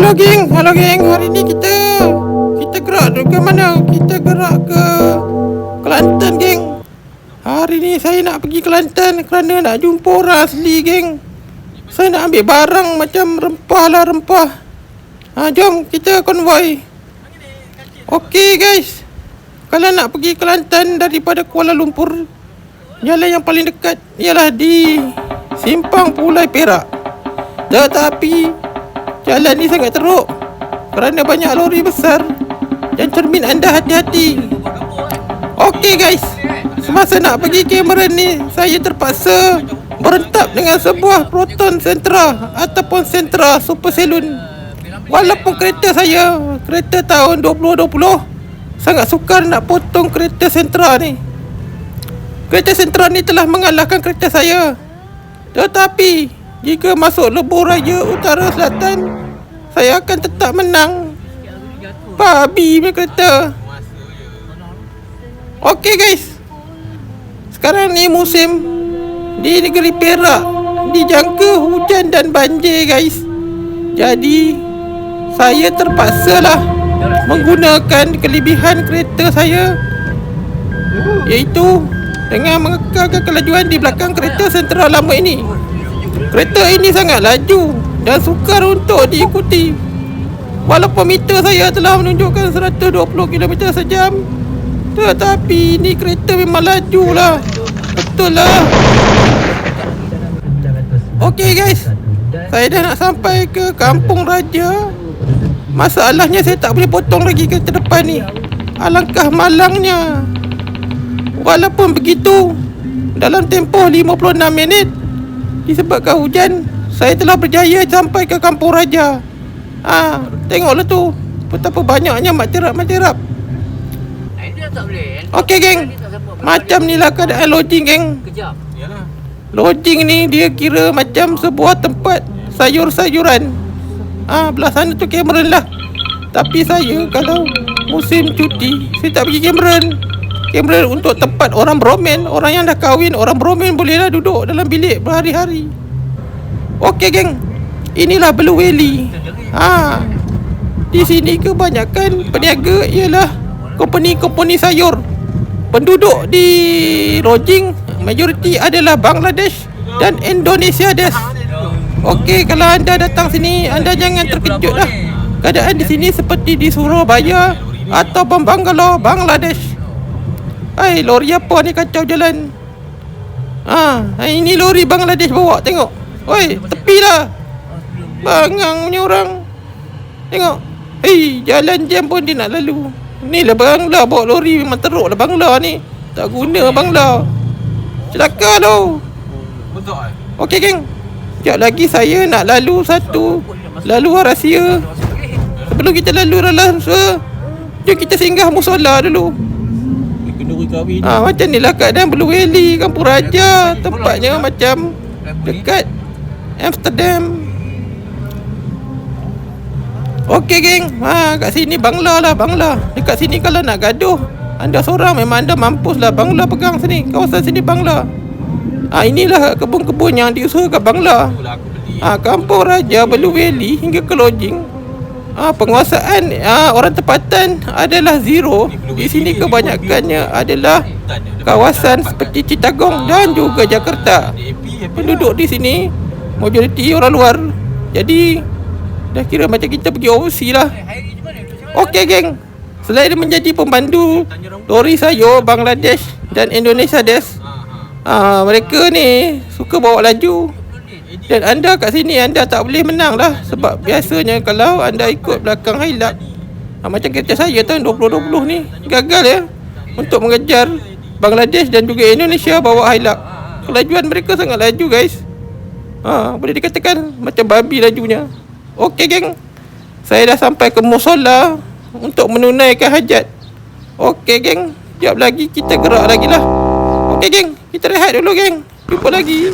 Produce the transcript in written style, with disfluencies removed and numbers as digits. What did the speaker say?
Halo geng. Hari ni kita gerak ke mana? Kita gerak ke Kelantan geng. Hari ni saya nak pergi Kelantan kerana nak jumpa orang asli geng. Saya nak ambil barang macam rempah. Jom kita konvoi. Okey guys, kalau nak pergi Kelantan daripada Kuala Lumpur, jalan yang paling dekat ialah di Simpang Pulai Perak. Tetapi jalan ni sangat teruk kerana banyak lori besar dan cermin anda hati-hati. Okey guys, semasa nak pergi Cameron ni, saya terpaksa berentap dengan sebuah Proton Sentra ataupun Sentra Super Saloon. Walaupun kereta tahun 2020, sangat sukar nak potong kereta Sentra ni. Kereta Sentra ni telah mengalahkan kereta saya. Tetapi jika masuk lebuh raya utara selatan, saya akan tetap menang. Babi punya kereta. Okey guys, sekarang ni musim di negeri Perak dijangka hujan dan banjir guys. Jadi saya terpaksalah menggunakan kelebihan kereta saya, iaitu dengan mengekalkan kelajuan di belakang kereta Sentra lama ini. Kereta ini sangat laju dan sukar untuk diikuti. Walaupun meter saya telah menunjukkan 120 km sejam, tetapi ini kereta memang laju lah. Betul lah. Okey guys, saya dah nak sampai ke Kampung Raja. Masalahnya saya tak boleh potong lagi kereta depan ni. Alangkah malangnya. Walaupun begitu, dalam tempoh 56 minit, disebabkan hujan, saya telah berjaya sampai ke Kampung Raja. Tengoklah tu, betapa banyaknya mak terap. Okey geng, macam ni lah keadaan lodging geng. Lodging ni dia kira macam sebuah tempat sayur-sayuran. Belah sana tu Cameron lah. Tapi saya kalau musim cuti, saya tak pergi Cameron. Cameron untuk tempat orang beromen, orang yang dah kahwin, orang beromen bolehlah duduk dalam bilik berhari-hari. Okey geng, inilah Blue Valley. Di sini kebanyakan peniaga ialah company sayur. Penduduk di lodging majoriti adalah Bangladesh dan Indonesia des. Okey, kalau anda datang sini, anda jangan terkejut lah. Keadaan di sini seperti di Surabaya ataupun Bangalore, Bangladesh. Lori apa ni kacau jalan? Ini lori Bangladesh bawa, tengok. Tepilah. Bangang punya orang. Tengok. Jalan jam pun dia nak lalu. Ni lah Bangla bawa lori, memang teruk lah Bangla ni. Tak guna Bangla. Celaka tu. Okey geng, sekejap lagi saya nak lalu satu laluan rahsia. Sebelum kita lalu rahsia, jom kita singgah musola dulu. Macam ni lah keadaan Blue Valley, Kampung Raja. Tempatnya macam dekat Amsterdam. Okey geng, kat sini Bangla lah, Bangla. Dekat sini kalau nak gaduh, anda seorang memang anda mampus lah. Bangla pegang sini, kawasan sini Bangla. Inilah kebun-kebun yang diusahakan Bangla. Kampung Raja, Blue Valley hingga ke lodging. Penguasaan orang tempatan adalah zero. Di sini kebanyakannya adalah kawasan seperti Chittagong dan juga Jakarta. Penduduk di sini majoriti orang luar. Jadi dah kira macam kita pergi overseas lah. Okey geng, selain menjadi pemandu lori sayur Bangladesh dan Indonesia des, mereka ni suka bawa laju. Dan anda kat sini anda tak boleh menang lah. Sebab biasanya kalau anda ikut belakang Hilux, macam kereta saya tahun 2020 ni, gagal ya untuk mengejar Bangladesh dan juga Indonesia bawa Hilux. Kelajuan mereka sangat laju guys. Boleh dikatakan macam babi lajunya. Okey geng, saya dah sampai ke musola untuk menunaikan hajat. Okey geng, sekejap lagi kita gerak lagi lah. Okey geng, kita rehat dulu geng. Jumpa lagi.